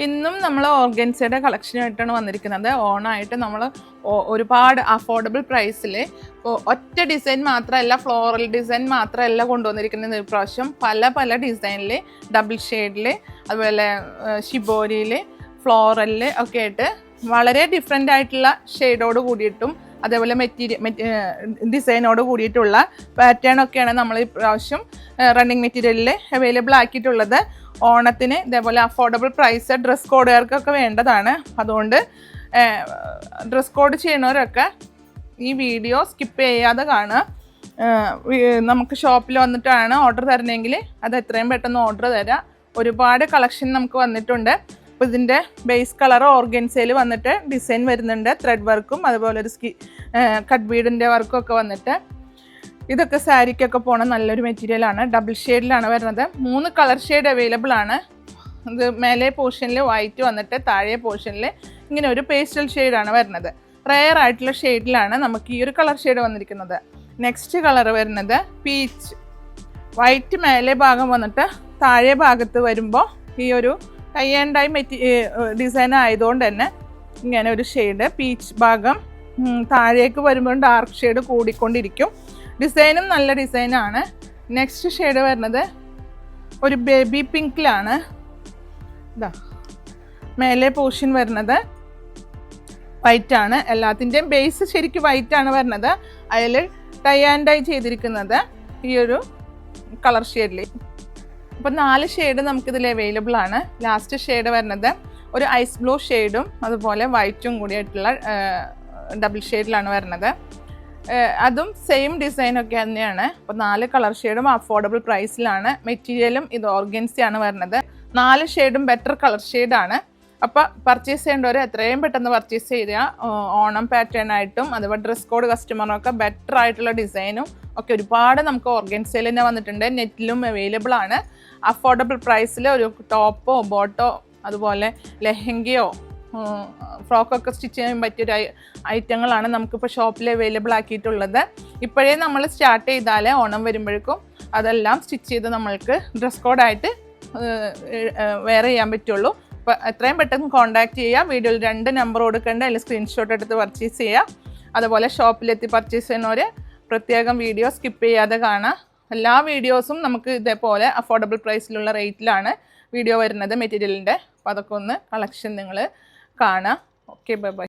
ഇന്നും നമ്മൾ ഓർഗൻസയുടെ കളക്ഷനായിട്ടാണ് വന്നിരിക്കുന്നത്. ഓണായിട്ട് നമ്മൾ ഒരുപാട് അഫോർഡബിൾ പ്രൈസിൽ ഒറ്റ ഡിസൈൻ മാത്രമല്ല, ഫ്ലോറൽ ഡിസൈൻ മാത്രമല്ല കൊണ്ടുവന്നിരിക്കുന്നത്. ഇപ്രാവശ്യം പല പല ഡിസൈനിൽ, ഡബിൾ ഷെയ്ഡിൽ, അതുപോലെ ഷിബോരിയിൽ, ഫ്ലോറലിൽ ഒക്കെ ആയിട്ട് വളരെ ഡിഫറെൻ്റ് ആയിട്ടുള്ള ഷെയ്ഡോട് കൂടിയിട്ടും അതേപോലെ ഡിസൈനോട് കൂടിയിട്ടുള്ള പാറ്റേൺ ഒക്കെയാണ് നമ്മൾ ഈ പ്രാവശ്യം റണ്ണിങ് മെറ്റീരിയലിൽ അവൈലബിൾ ആക്കിയിട്ടുള്ളത്. ഓണത്തിന് ഇതേപോലെ അഫോർഡബിൾ പ്രൈസ് ഡ്രസ് കോഡുകാർക്കൊക്കെ വേണ്ടതാണ്. അതുകൊണ്ട് ഡ്രസ് കോഡ് ചെയ്യുന്നവരൊക്കെ ഈ വീഡിയോ സ്കിപ്പ് ചെയ്യാതെ കാണുക. നമുക്ക് ഷോപ്പിൽ വന്നിട്ടാണ് ഓർഡർ തരണമെങ്കിൽ അത് എത്രയും പെട്ടെന്ന് ഓർഡർ തരാം. ഒരുപാട് കളക്ഷൻ നമുക്ക് വന്നിട്ടുണ്ട്. അപ്പോൾ ഇതിൻ്റെ ബേസ് കളർ ഓർഗൻസയിൽ വന്നിട്ട് ഡിസൈൻ വരുന്നുണ്ട്, ത്രെഡ് വർക്കും അതുപോലെ ഒരു കട്ട് ബീഡിൻ്റെ വർക്കും ഒക്കെ വന്നിട്ട്. ഇതൊക്കെ സാരിക്കൊക്കെ പോണ നല്ലൊരു മെറ്റീരിയലാണ്. ഡബിൾ ഷെയ്ഡിലാണ് വരുന്നത്. 3 കളർ ഷെയ്ഡ് അവൈലബിൾ ആണ്. ഇത് മേലെ പോർഷനിൽ വൈറ്റ് വന്നിട്ട് താഴെ പോർഷനിൽ ഇങ്ങനെ ഒരു പേസ്റ്റൽ ഷെയ്ഡാണ് വരുന്നത്. റെയർ ആയിട്ടുള്ള ഷെയ്ഡിലാണ് നമുക്ക് ഈ ഒരു കളർ ഷെയ്ഡ് വന്നിരിക്കുന്നത്. നെക്സ്റ്റ് കളർ വരുന്നത് പീച്ച്. വൈറ്റ് മേലെ ഭാഗം വന്നിട്ട് താഴെ ഭാഗത്ത് വരുമ്പോൾ ഈ ഒരു ടൈ ആൻഡ് ഡൈ ഡിസൈൻ ആയതുകൊണ്ട് തന്നെ ഇങ്ങനെ ഒരു ഷെയ്ഡ്. പീച്ച് ഭാഗം താഴേക്ക് വരുമ്പോൾ ഡാർക്ക് ഷെയ്ഡ് കൂടിക്കൊണ്ടിരിക്കും. ഡിസൈനും നല്ല ഡിസൈനാണ്. നെക്സ്റ്റ് ഷെയ്ഡ് വരുന്നത് ഒരു ബേബി പിങ്കിലാണ്. ഇതാ മേലെ പോർഷൻ വരുന്നത് വൈറ്റാണ്. എല്ലാത്തിൻ്റെയും ബേസ് ശരിക്കും വൈറ്റാണ് വരുന്നത്. അതിൽ ടൈ ആൻഡ് ഡൈ ചെയ്തിരിക്കുന്നത് ഈ ഒരു കളർ ഷെയ്ഡിൽ. അപ്പോൾ 4 ഷെയ്ഡ് നമുക്കിതിൽ അവൈലബിൾ ആണ്. ലാസ്റ്റ് ഷെയ്ഡ് വരുന്നത് ഒരു ഐസ് ബ്ലൂ ഷെയ്ഡും അതുപോലെ വൈറ്റും കൂടിയായിട്ടുള്ള ഡബിൾ ഷെയ്ഡിലാണ് വരുന്നത്. അതും സെയിം ഡിസൈനൊക്കെ തന്നെയാണ്. അപ്പോൾ 4 കളർ ഷെയ്ഡും അഫോർഡബിൾ പ്രൈസിലാണ്. മെറ്റീരിയലും ഇത് ഓർഗൻസിയാണ് വരുന്നത്. 4 ഷെയ്ഡും ബെറ്റർ കളർ ഷെയ്ഡാണ്. അപ്പോൾ പർച്ചേസ് ചെയ്യേണ്ടവർ എത്രയും പെട്ടെന്ന് പർച്ചേസ് ചെയ്യുക. ഓണം പാറ്റേൺ ആയിട്ടും അതുപോലെ ഡ്രസ് കോഡ് കസ്റ്റമറിനൊക്കെ ബെറ്റർ ആയിട്ടുള്ള ഡിസൈനും ഒക്കെ ഒരുപാട് നമുക്ക് ഓർഗൻസയിൽ തന്നെ വന്നിട്ടുണ്ട്. നെറ്റിലും അവൈലബിൾ ആണ്. അഫോർഡബിൾ പ്രൈസിൽ ഒരു ടോപ്പോ ബോട്ടോ അതുപോലെ ലെഹങ്കയോ ഫ്രോക്കൊക്കെ സ്റ്റിച്ച് ചെയ്യാൻ പറ്റിയൊരു ഐറ്റങ്ങളാണ് നമുക്കിപ്പോൾ ഷോപ്പിൽ അവൈലബിൾ ആക്കിയിട്ടുള്ളത്. ഇപ്പോഴേ നമ്മൾ സ്റ്റാർട്ട് ചെയ്താൽ ഓണം വരുമ്പോഴേക്കും അതെല്ലാം സ്റ്റിച്ച് ചെയ്ത് നമ്മൾക്ക് ഡ്രസ് കോഡായിട്ട് വെയർ ചെയ്യാൻ പറ്റുള്ളൂ. അപ്പോൾ എത്രയും പെട്ടെന്ന് കോൺടാക്ട് ചെയ്യുക. വീഡിയോയിൽ 2 നമ്പർ കൊടുക്കേണ്ട, അതിൽ സ്ക്രീൻഷോട്ട് എടുത്ത് പർച്ചേസ് ചെയ്യുക. അതുപോലെ ഷോപ്പിലെത്തി പർച്ചേസ് ചെയ്യുന്നവർ പ്രത്യേകം വീഡിയോ സ്കിപ്പ് ചെയ്യാതെ കാണുക. എല്ലാ വീഡിയോസും നമുക്ക് ഇതേപോലെ അഫോർഡബിൾ പ്രൈസിലുള്ള റേറ്റിലാണ് വീഡിയോ വരുന്നത് മെറ്റീരിയലിൻ്റെ. അപ്പോൾ അതൊക്കെ ഒന്ന് കളക്ഷൻ നിങ്ങൾ കാണുക. Okay, bye bye.